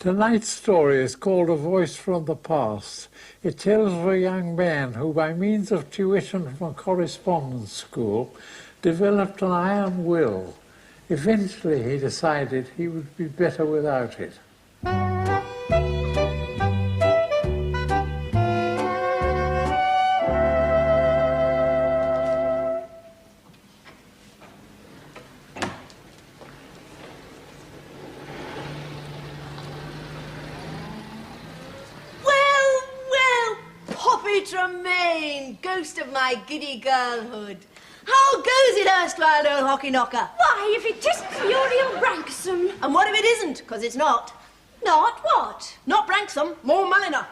Tonight's story is called A Voice from the Past. It tells of a young man who, by means of tuition from a correspondence school, developed an iron will. Eventually he decided he would be better without it. Tremaine, ghost of my giddy girlhood. How goes it, erstwhile old hockey knocker? Why, if it isn't Muriel Branksome. And what if it isn't? Because it's not. Not what? Not Branksome, more Mulliner.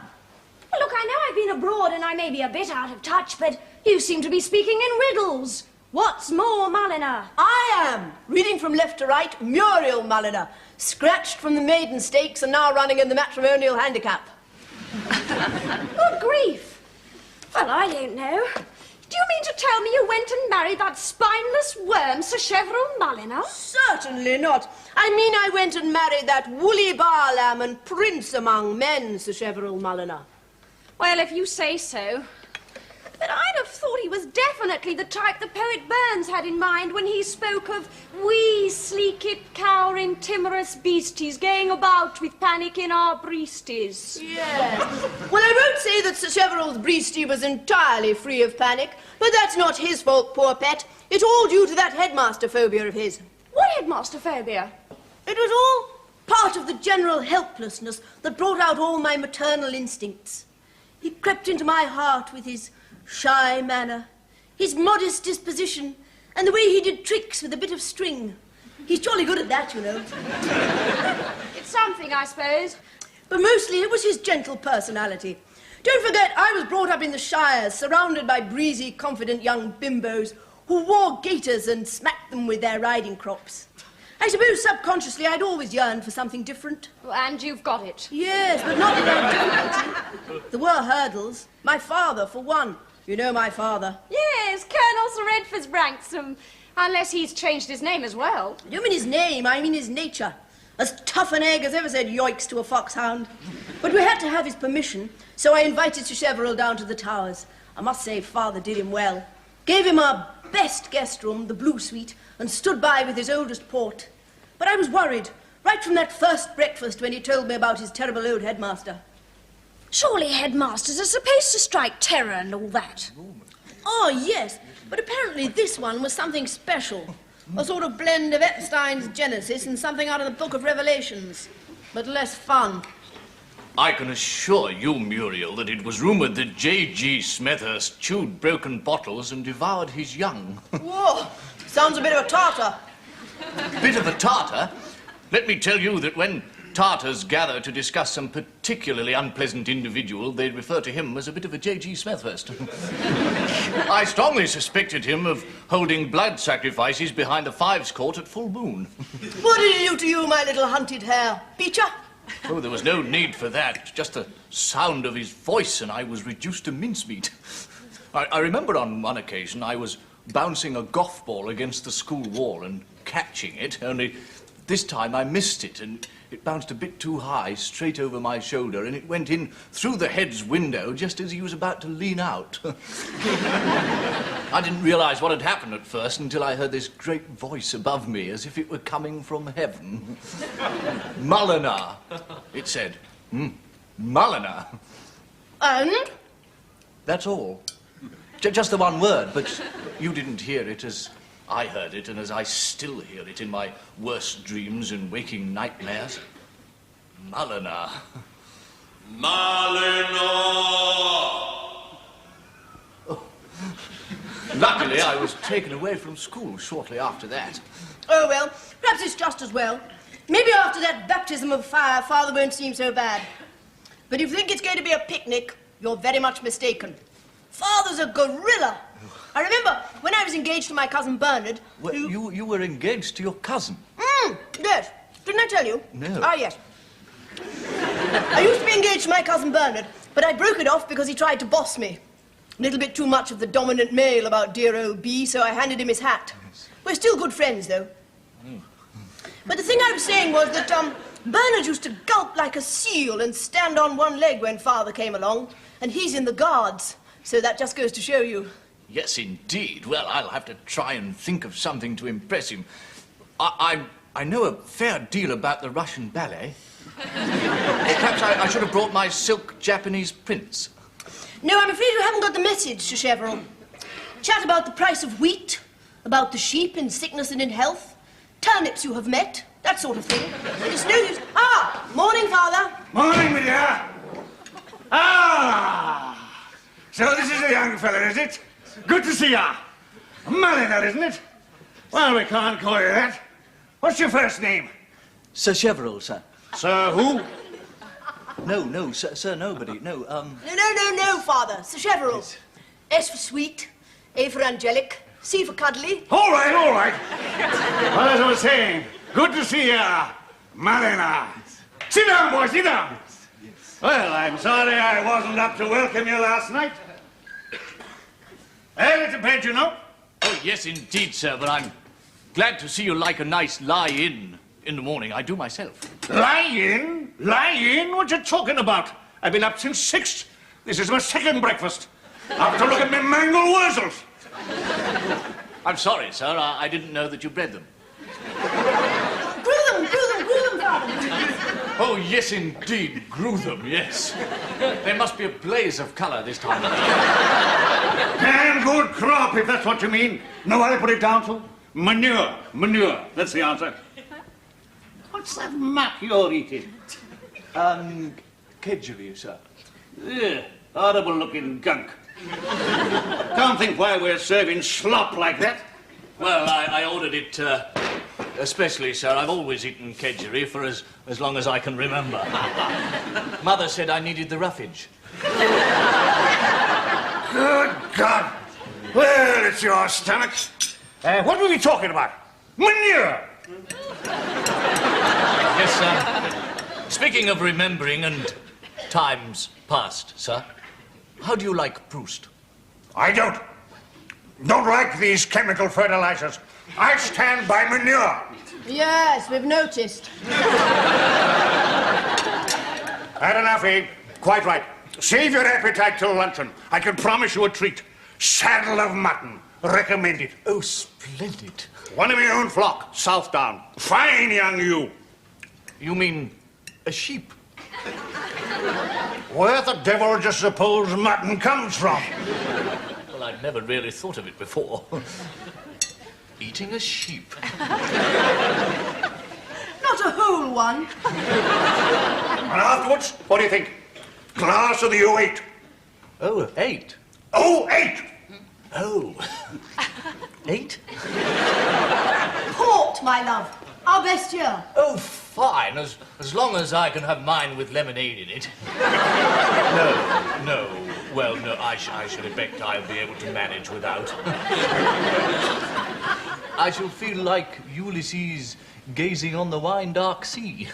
Well, look, I know I've been abroad and I may be a bit out of touch, but you seem to be speaking in riddles. What's more Mulliner? I am. Reading from left to right, Muriel Mulliner. Scratched from the maiden stakes and now running in the matrimonial handicap. Good grief. Well, I don't know. Do you mean to tell me you went and married that spineless worm, Sacheverell Mulliner? Certainly not. I mean I went and married that woolly bar lamb and prince among men, Sacheverell Mulliner. Well, if you say so. But I'd have thought he was definitely the type the poet Burns had in mind when he spoke of wee, sleekit, cowering, timorous beasties going about with panic in our breasties. Yes. Well, I won't say that Sacheverell's breastie was entirely free of panic, but that's not his fault, poor pet. It's all due to that headmaster phobia of his. What headmaster phobia? It was all part of the general helplessness that brought out all my maternal instincts. He crept into my heart with his shy manner, his modest disposition, and the way he did tricks with a bit of string. He's jolly good at that, you know. It's something, I suppose. But mostly it was his gentle personality. Don't forget, I was brought up in the Shires, surrounded by breezy, confident young bimbos who wore gaiters and smacked them with their riding crops. I suppose subconsciously I'd always yearned for something different. And you've got it. Yes, but not that I don't. There were hurdles. My father, for one. You know my father. Yes, Colonel Sir Edford Branksome. Unless he's changed his name as well. I don't mean his name, I mean his nature. As tough an egg as ever said yoicks to a foxhound. But we had to have his permission, so I invited Sacheverell down to the Towers. I must say, father did him well. Gave him our best guest room, the Blue Suite, and stood by with his oldest port. But I was worried, right from that first breakfast when he told me about his terrible old headmaster. Surely headmasters are supposed to strike terror and all that. Oh, yes, but apparently this one was something special. A sort of blend of Epstein's Genesis and something out of the Book of Revelations, but less fun. I can assure you, Muriel, that it was rumoured that J.G. Smethurst chewed broken bottles and devoured his young. Whoa, sounds a bit of a tartar. Bit of a tartar? Let me tell you that when Tartars gather to discuss some particularly unpleasant individual, they refer to him as a bit of a J.G. Smethurst. I strongly suspected him of holding blood sacrifices behind the Fives Court at full moon. What did he do to you, my little hunted hare? Beat ya? Oh, there was no need for that. Just the sound of his voice and I was reduced to mincemeat. I remember on one occasion I was bouncing a golf ball against the school wall and catching it, only this time I missed it and it bounced a bit too high, straight over my shoulder, and it went in through the head's window just as he was about to lean out. I didn't realise what had happened at first until I heard this great voice above me, as if it were coming from heaven. Mulliner, it said. Mulliner. And? That's all. Just the one word, but you didn't hear it as I heard it, and as I still hear it in my worst dreams and waking nightmares. Mulliner. Mulliner! Oh. Luckily, I was taken away from school shortly after that. Oh, well, perhaps it's just as well. Maybe after that baptism of fire, Father won't seem so bad. But if you think it's going to be a picnic, you're very much mistaken. Father's a gorilla. I remember when I was engaged to my cousin Bernard, Well, you were engaged to your cousin? Yes. Didn't I tell you? No. Ah, yes. I used to be engaged to my cousin Bernard, but I broke it off because he tried to boss me. A little bit too much of the dominant male about dear old B, so I handed him his hat. We're still good friends, though. But the thing I was saying was that, Bernard used to gulp like a seal and stand on one leg when Father came along, and he's in the Guards, so that just goes to show you. Yes, indeed. Well, I'll have to try and think of something to impress him. I know a fair deal about the Russian ballet. Perhaps I should have brought my silk Japanese prints. No, I'm afraid you haven't got the message, Sacheverell. Chat about the price of wheat, about the sheep in sickness and in health, turnips you have met, that sort of thing. It's no use. Ah, morning, Father. Morning, my dear. Ah, so this is a young fella, is it? Good to see ya. Mariner, isn't it? Well, we can't call you that. What's your first name? Sacheverell, sir. Sir who? No, sir, nobody. No, No, Father. Sacheverell. Yes. S for sweet, A for angelic, C for cuddly. All right. Well, as I was saying, good to see ya, Mariner. Sit down, boy, sit down. Well, I'm sorry I wasn't up to welcome you last night. It's a bed, you know. Oh, yes, indeed, sir, but I'm glad to see you like a nice lie-in the morning. I do myself. Lie-in? Lie-in? What you talking about? I've been up since 6. This is my second breakfast. Have to look at me mangled wurzels. I'm sorry, sir. I didn't know that you bred them. Grew them, Father. Oh, yes, indeed. Grew them, yes. There must be a blaze of colour this time of year. Damn good crop, if that's what you mean. Know what I put it down to? Manure. That's the answer. What's that muck you're eating? Kedgeree, sir. Ugh, horrible-looking gunk. Can't think why we're serving slop like that. Well, I ordered it especially, sir. I've always eaten kedgeree for as long as I can remember. Mother said I needed the roughage. Good God. Well, it's your stomach. What were we talking about? Manure! Yes, sir. Speaking of remembering and times past, sir, how do you like Proust? I don't like these chemical fertilizers. I stand by manure. Yes, we've noticed. Had enough, eh? Quite right. Save your appetite till luncheon. I can promise you a treat. Saddle of mutton. Recommended. Oh, splendid. One of my own flock, Southdown. Fine young ewe. You mean a sheep? Where the devil do you suppose mutton comes from? Well, I'd never really thought of it before. Eating a sheep. Not a whole one. And afterwards, what do you think? Glass of the 08. Oh, 8. 08! Oh. 8? Port, my love. Our best year. Oh, fine. As long as I can have mine with lemonade in it. No. Well, no, I should expect I'll be able to manage without. I shall feel like Ulysses gazing on the wine-dark sea.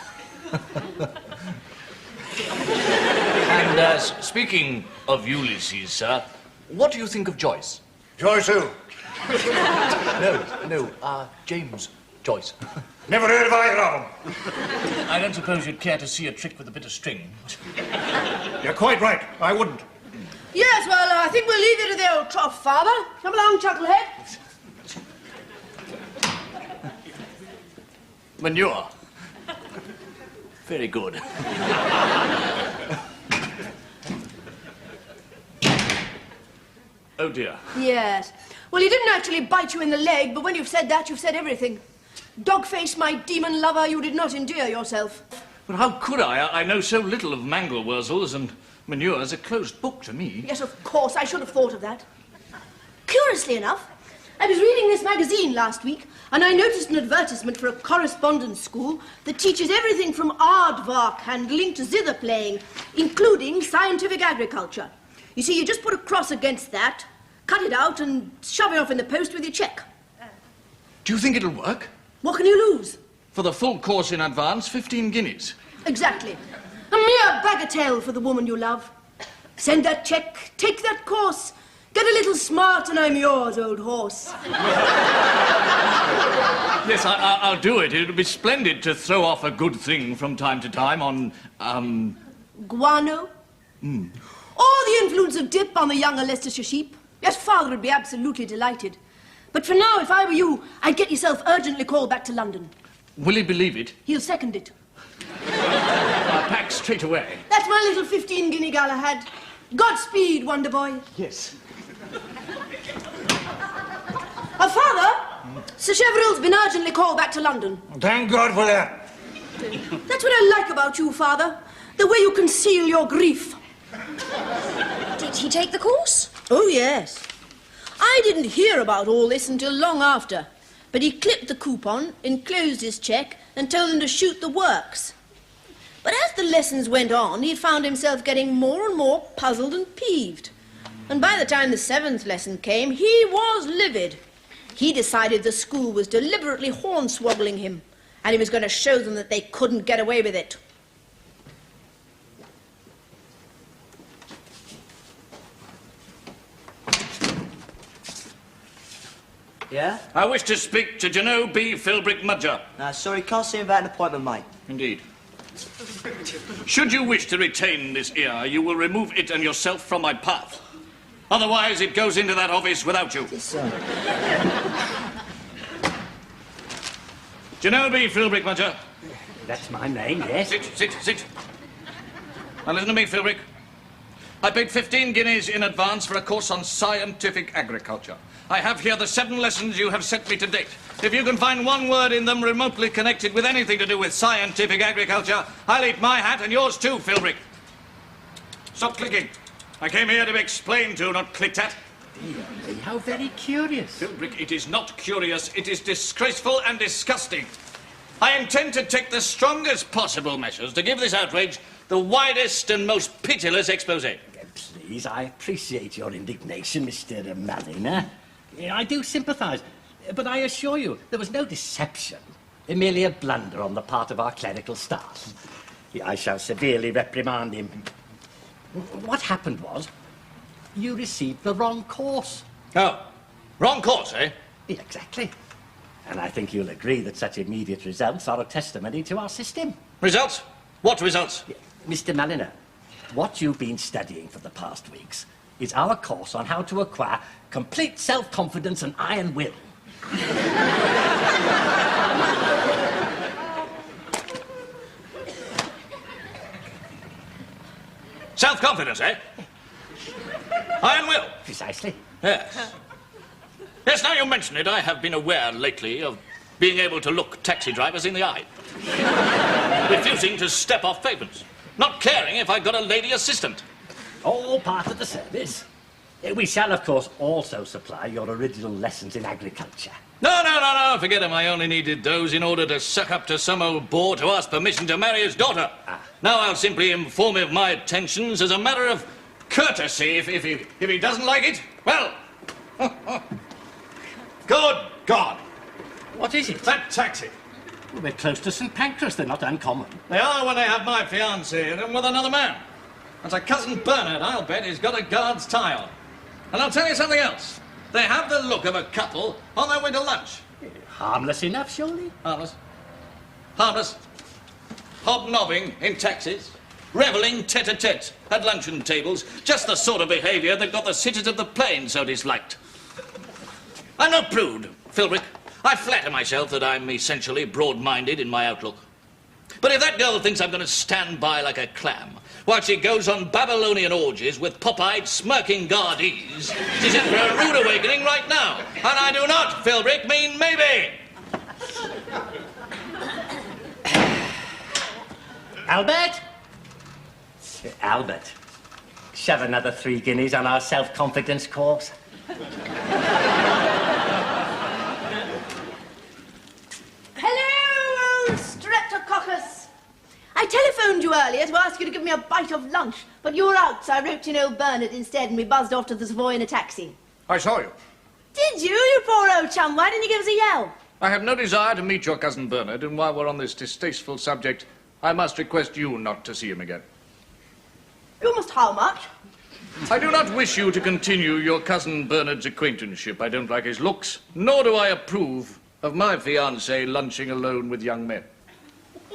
And speaking of Ulysses, sir, what do you think of Joyce? Joyce who? No, James Joyce. Never heard of either of them. I don't suppose you'd care to see a trick with a bit of string. You're quite right. I wouldn't. Yes, well, I think we'll leave you to the old trough, Father. Come along, Chucklehead. Manure. Very good. Oh, dear. Yes. Well, he didn't actually bite you in the leg, but when you've said that, you've said everything. Dogface, my demon lover, you did not endear yourself. But how could I? I know so little of mangel-wurzels, and manure's a closed book to me. Yes, of course. I should have thought of that. Curiously enough, I was reading this magazine last week, and I noticed an advertisement for a correspondence school that teaches everything from aardvark handling to zither playing, including scientific agriculture. You see, you just put a cross against that, cut it out, and shove it off in the post with your cheque. Do you think it'll work? What can you lose? For the full course in advance, 15 guineas. Exactly. A mere bagatelle for the woman you love. Send that cheque, take that course, get a little smart, and I'm yours, old horse. Yes, I'll do it. It'll be splendid to throw off a good thing from time to time on, Guano? Or the influence of dip on the younger Leicestershire sheep. Yes, Father would be absolutely delighted. But for now, if I were you, I'd get yourself urgently called back to London. Will he believe it? He'll second it. I'll pack straight away. That's my little 15-guinea Galahad. Godspeed, Wonder Boy. Yes. Father, Sacheverell's been urgently called back to London. Thank God for that. That's what I like about you, Father. The way you conceal your grief. Did he take the course? Oh, yes. I didn't hear about all this until long after. But he clipped the coupon, enclosed his cheque, and told them to shoot the works. But as the lessons went on, he found himself getting more and more puzzled and peeved. And by the time the 7th lesson came, he was livid. He decided the school was deliberately hornswoggling him, and he was going to show them that they couldn't get away with it. Yeah? I wish to speak to Janot B. Philbrick Mudger. Sorry, can't see him without an appointment, mate. Indeed. Should you wish to retain this ear, you will remove it and yourself from my path. Otherwise, it goes into that office without you. Yes, sir. Janot B. Philbrick Mudger. That's my name, yes. Sit. Now listen to me, Philbrick. I paid 15 guineas in advance for a course on scientific agriculture. I have here the 7 lessons you have sent me to date. If you can find one word in them remotely connected with anything to do with scientific agriculture, I'll eat my hat and yours too, Philbrick. Stop clicking. I came here to be explained to, not clicked at. Dear me, how very curious. Philbrick, it is not curious. It is disgraceful and disgusting. I intend to take the strongest possible measures to give this outrage the widest and most pitiless expose. Please, I appreciate your indignation, Mr. Malina. I do sympathise, but I assure you there was no deception. Merely a blunder on the part of our clerical staff. I shall severely reprimand him. What happened was, you received the wrong course. Oh, wrong course, eh? Exactly. And I think you'll agree that such immediate results are a testimony to our system. Results? What results? Mr. Malina, what you've been studying for the past weeks is our course on how to acquire complete self-confidence and iron will. Self-confidence, eh? Iron will. Precisely. Yes. Yes, now you mention it, I have been aware lately of being able to look taxi drivers in the eye. Refusing to step off pavements. Not caring if I got a lady assistant. All part of the service. We shall, of course, also supply your original lessons in agriculture. No, forget him. I only needed those in order to suck up to some old bore to ask permission to marry his daughter. Now I'll simply inform him of my intentions as a matter of courtesy. If he doesn't like it, well... Good God! What is it? That taxi. We're close to St. Pancras. They're not uncommon. They are when they have my fiancée in them with another man. That's a cousin Bernard, I'll bet, he's got a guard's tie on. And I'll tell you something else. They have the look of a couple on their way to lunch. Harmless enough, surely? Harmless. Harmless. Hobnobbing in taxis. Revelling tete-a-tete at luncheon tables. Just the sort of behaviour that got the sitters of the plane so disliked. I'm no prude, Philbrick. I flatter myself that I'm essentially broad-minded in my outlook. But if that girl thinks I'm going to stand by like a clam while she goes on Babylonian orgies with pop-eyed, smirking guardees, she's in for a rude awakening right now. And I do not, Philbrick, mean maybe. Albert? Albert, shove another 3 guineas on our self-confidence course. Hello, Streptococcus. I telephoned you earlier to ask you to give me a bite of lunch, but you were out, so I wrote to old Bernard instead, and we buzzed off to the Savoy in a taxi. I saw you. Did you, you poor old chum? Why didn't you give us a yell? I have no desire to meet your cousin Bernard, and while we're on this distasteful subject, I must request you not to see him again. You must how much? I do not wish you to continue your cousin Bernard's acquaintanceship. I don't like his looks, nor do I approve of my fiancée lunching alone with young men.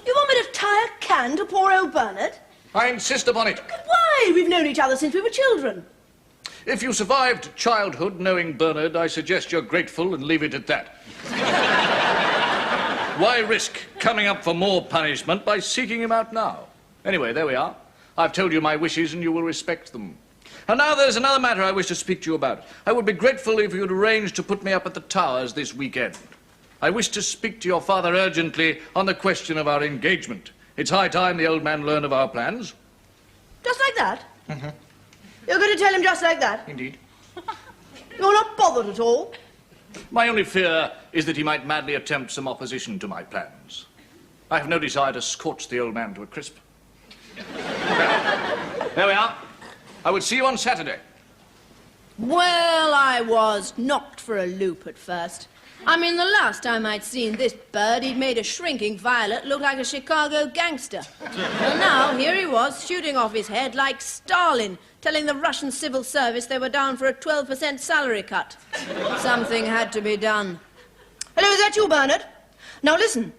You want me to tie a can to poor old Bernard? I insist upon it. But why? We've known each other since we were children. If you survived childhood knowing Bernard, I suggest you're grateful and leave it at that. Why risk coming up for more punishment by seeking him out now? Anyway, there we are. I've told you my wishes and you will respect them. And now there's another matter I wish to speak to you about. I would be grateful if you'd arrange to put me up at the Towers this weekend. I wish to speak to your father urgently on the question of our engagement. It's high time the old man learn of our plans. Just like that? Mm-hmm. You're going to tell him just like that? Indeed. You're not bothered at all? My only fear is that he might madly attempt some opposition to my plans. I have no desire to scorch the old man to a crisp. There we are. I will see you on Saturday. Well, I was knocked for a loop at first. I mean, the last time I'd seen this bird, he'd made a shrinking violet look like a Chicago gangster. And now, here he was, shooting off his head like Stalin, telling the Russian civil service they were down for a 12% salary cut. Something had to be done. Hello, is that you, Bernard? Now listen.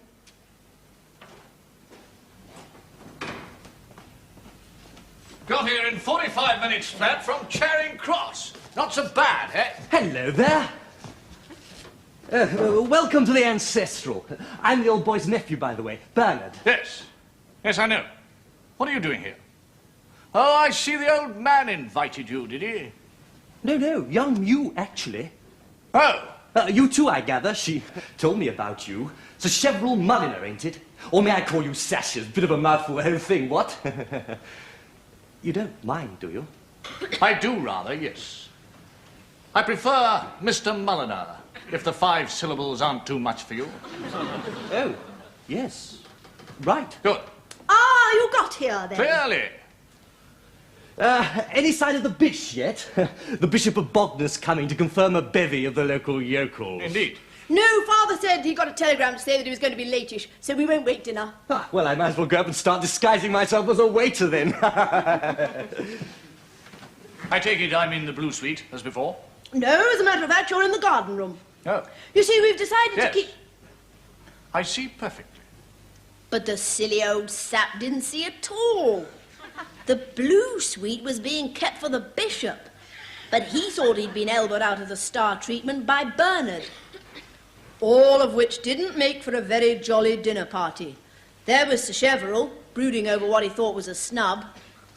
Got here in 45 minutes flat from Charing Cross. Not so bad, eh? Hello there. Welcome to the Ancestral. I'm the old boy's nephew, by the way, Bernard. Yes. Yes, I know. What are you doing here? Oh, I see the old man invited you, did he? No, young you, actually. Oh. You too, I gather. She told me about you. Sacheverell Mulliner, ain't it? Or may I call you Sashes? Bit of a mouthful, the whole thing, what? You don't mind, do you? I do rather, yes. I prefer Mr. Mulliner, if the 5 syllables aren't too much for you. Oh, yes. Right. Good. Ah, you got here then. Clearly. Any sign of the bish yet? The Bishop of Bogness coming to confirm a bevy of the local yokels. Indeed. No, Father said he got a telegram to say that he was going to be latish, so we won't wait dinner. Ah, well, I might as well go up and start disguising myself as a waiter then. I take it I'm in the blue suite, as before? No, as a matter of fact, you're in the garden room. Oh. You see, we've decided Yes. to keep... I see perfectly. But the silly old sap didn't see at all. The blue suite was being kept for the bishop, but he thought he'd been elbowed out of the star treatment by Bernard. All of which didn't make for a very jolly dinner party. There was Sacheverell, brooding over what he thought was a snub.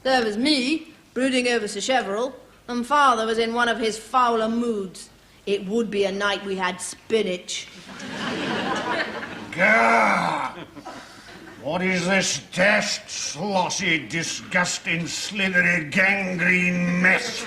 There was me, brooding over Sacheverell, and Father was in one of his fouler moods. It would be a night we had spinach. Gah! What is this dashed, slossy, disgusting, slithery, gangrene mess?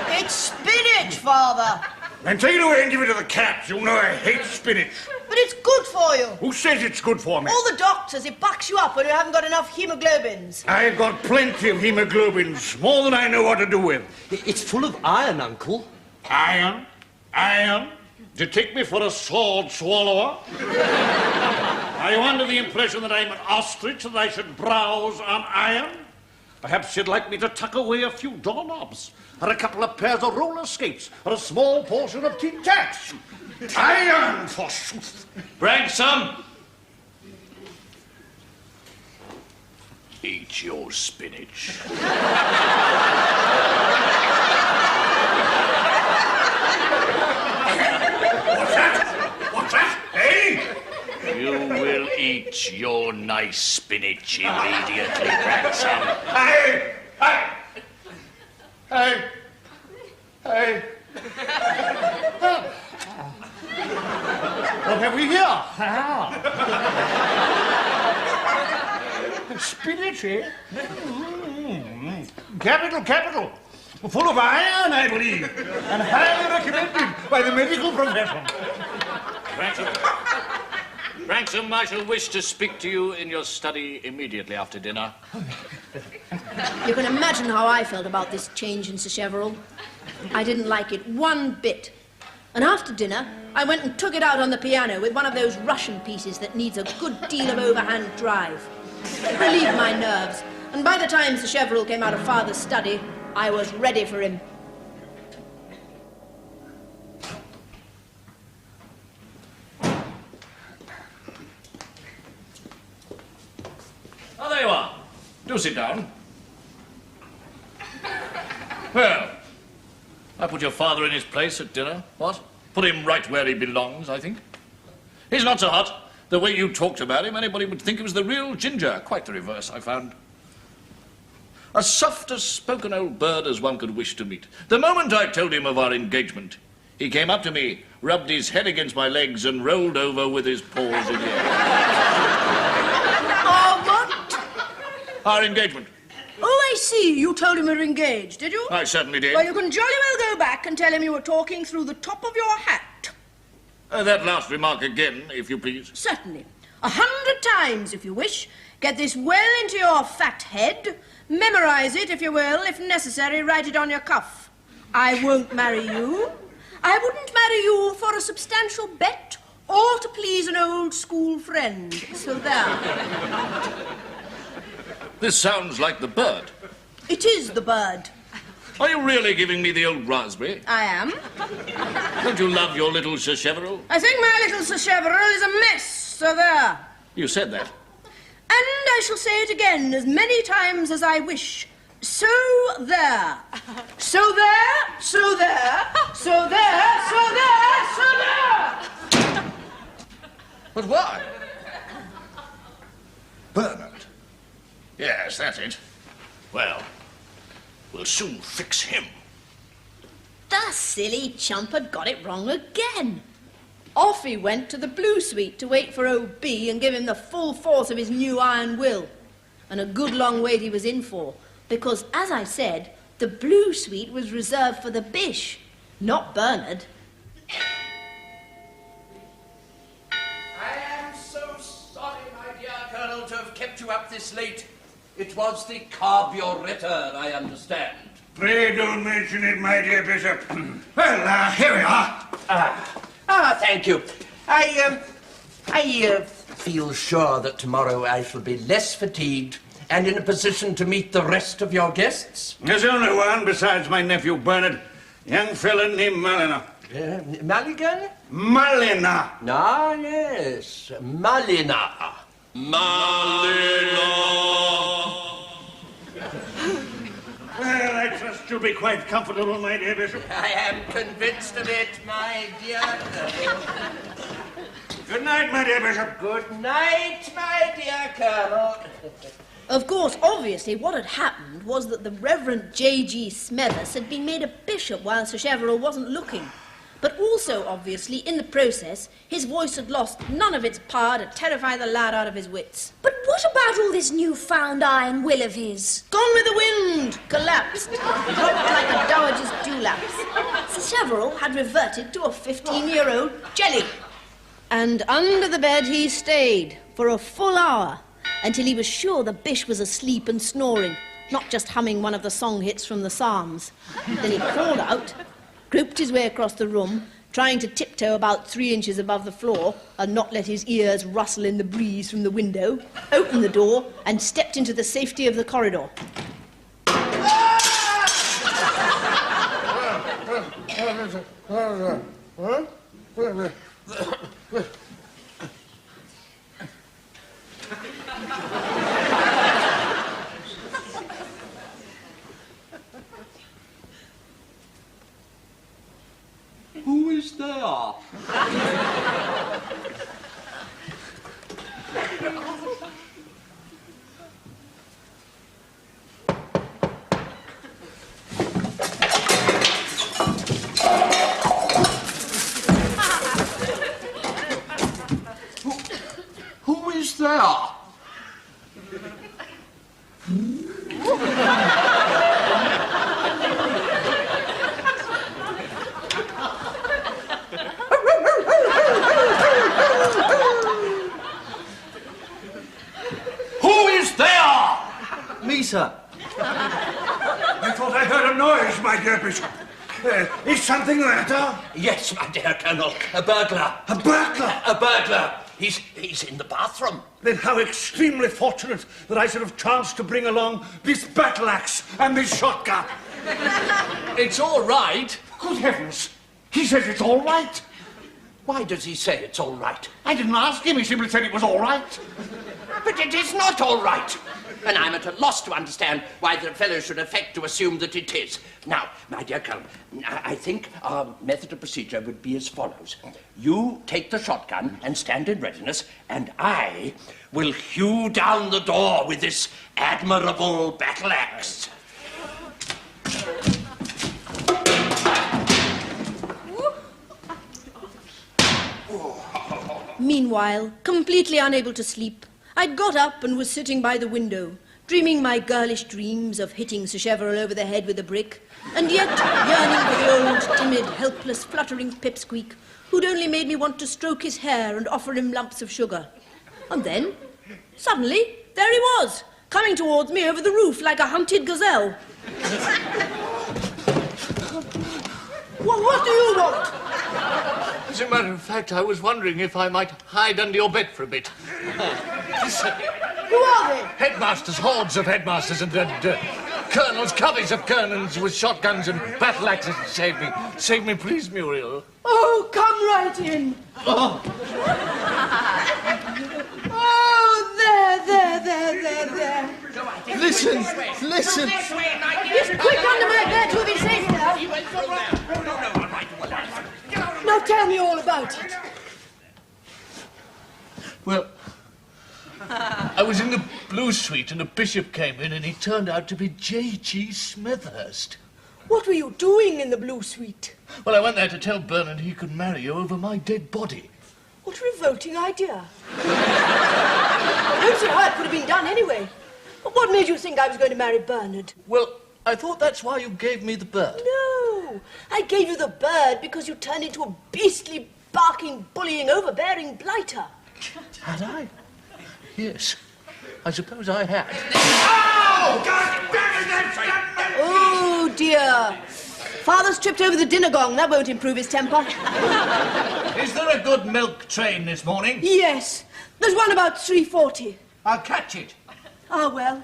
It's spinach, Father. Then take it away and give it to the cats. You know I hate spinach. But it's good for you. Who says it's good for me? All the doctors, it bucks you up when you haven't got enough hemoglobins. I've got plenty of hemoglobins, more than I know what to do with. It's full of iron, Uncle. Iron? Iron? Do you take me for a sword swallower? Are you under the impression that I'm an ostrich and I should browse on iron? Perhaps you'd like me to tuck away a few doorknobs, or a couple of pairs of roller skates, or a small portion of Tic Tacs. Iron, forsooth! Branksome! Eat your spinach. What's that? Hey! You will eat your nice spinach immediately, Branksome. Hey! What have we here? Spinach, eh? Capital. Full of iron, I believe, and highly recommended by the medical profession. Branksome, I shall wish to speak to you in your study immediately after dinner. You can imagine how I felt about this change in Sacheverell. I didn't like it one bit. And after dinner, I went and took it out on the piano with one of those Russian pieces that needs a good deal of overhand drive. It relieved my nerves, and by the time Sacheverell came out of Father's study, I was ready for him. Do sit down. Well, I put your father in his place at dinner, what? Put him right where he belongs, I think. He's not so hot. The way you talked about him, anybody would think he was the real Ginger. Quite the reverse, I found. As soft-spoken old bird as one could wish to meet. The moment I told him of our engagement, he came up to me, rubbed his head against my legs, and rolled over with his paws in the air. What? Our engagement. Oh, I see. You told him you were engaged, did you? I certainly did. Well, you can jolly well go back and tell him you were talking through the top of your hat. That last remark again, if you please. Certainly. 100 times, if you wish. Get this well into your fat head. Memorize it, if you will. If necessary, write it on your cuff. I won't marry you. I wouldn't marry you for a substantial bet or to please an old school friend. So there. This sounds like the bird. It is the bird. Are you really giving me the old raspberry? I am. Don't you love your little Sacheverell? I think my little Sacheverell is a mess. So there. You said that. And I shall say it again as many times as I wish. So there. So there, so there, so there, so there, so there. But why? Bernard. Yes, that's it. Well, we'll soon fix him. The silly chump had got it wrong again. Off he went to the Blue Suite to wait for OB and give him the full force of his new iron will. And a good long wait he was in for, because, as I said, the Blue Suite was reserved for the Bish, not Bernard. I am so sorry, my dear Colonel, to have kept you up this late. It was the carburetor, I understand. Pray don't mention it, my dear Bishop. Well, here we are. Thank you. I feel sure that tomorrow I shall be less fatigued and in a position to meet the rest of your guests. There's only one besides my nephew Bernard, young fella named Malina. Mulligan? Malina. Ah, yes, Malina. Well, I trust you'll be quite comfortable, my dear Bishop. I am convinced of it, my dear Colonel. Good night, my dear Bishop. Good night, my dear Colonel. Of course, obviously, what had happened was that the Reverend J.G. Smethurst had been made a bishop while Sacheverell wasn't looking. But also, obviously, in the process, his voice had lost none of its power to terrify the lad out of his wits. But what about all this newfound iron will of his? Gone with the wind, collapsed, dropped like a dowager's dewlaps. Sacheverell had reverted to a 15-year-old jelly. And under the bed he stayed for a full hour, until he was sure the Bish was asleep and snoring, not just humming one of the song hits from the Psalms. Then he crawled out, groped his way across the room, trying to tiptoe about 3 inches above the floor and not let his ears rustle in the breeze from the window, opened the door and stepped into the safety of the corridor. Who is there? Who is there? Me, sir. I thought I heard a noise, my dear Bishop. Is something the matter? Yes, my dear Colonel. A burglar. A burglar? A burglar. He's in the bathroom. Then how extremely fortunate that I should have chanced to bring along this battle axe and this shotgun. It's all right. Good heavens. He says it's all right. Why does he say it's all right? I didn't ask him. He simply said it was all right. But it is not all right. and I'm at a loss to understand why the fellow should affect to assume that it is. Now, my dear Colonel, I think our method of procedure would be as follows. You take the shotgun and stand in readiness, and I will hew down the door with this admirable battle axe. Meanwhile, completely unable to sleep, I'd got up and was sitting by the window, dreaming my girlish dreams of hitting Sacheverell over the head with a brick, and yet yearning for the old, timid, helpless, fluttering pipsqueak who'd only made me want to stroke his hair and offer him lumps of sugar. And then, suddenly, there he was, coming towards me over the roof like a hunted gazelle. What do you want? As a matter of fact, I was wondering if I might hide under your bed for a bit. Who are they? Headmasters, hordes of headmasters, and colonels, coveys of colonels with shotguns and battle axes. Save me, please, Muriel. Oh, come right in. Oh, there. Listen. He's quick under my bed to be safe now. Now tell me all about it. Well, I was in the blue suite and a bishop came in and he turned out to be J.G. Smethurst. What were you doing in the blue suite? Well, I went there to tell Bernard he could marry you over my dead body. What a revolting idea. I don't see how it could have been done anyway. What made you think I was going to marry Bernard? Well, I thought that's why you gave me the bird. No, I gave you the bird because you turned into a beastly, barking, bullying, overbearing blighter. Had I? Yes, I suppose I had. Oh, dear. Father's tripped over the dinner gong. That won't improve his temper. Is there a good milk train this morning? Yes, there's one about 3:40. I'll catch it. Ah, well.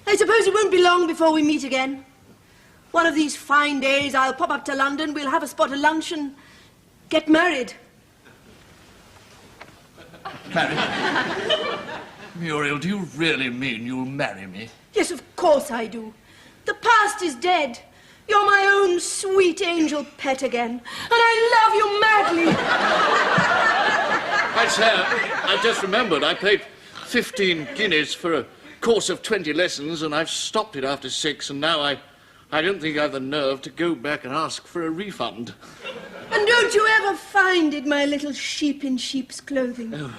I suppose it won't be long before we meet again. One of these fine days, I'll pop up to London, we'll have a spot of lunch and get married. Married? Muriel, do you really mean you'll marry me? Yes, of course I do. The past is dead. You're my own sweet angel pet again, and I love you madly. Hi, sir. I've just remembered I paid 15 guineas for a course of 20 lessons, and I've stopped it after 6, and now I don't think I've the nerve to go back and ask for a refund. And don't you ever find it, my little sheep in sheep's clothing. Oh.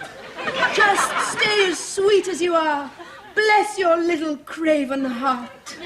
Just stay as sweet as you are. Bless your little craven heart.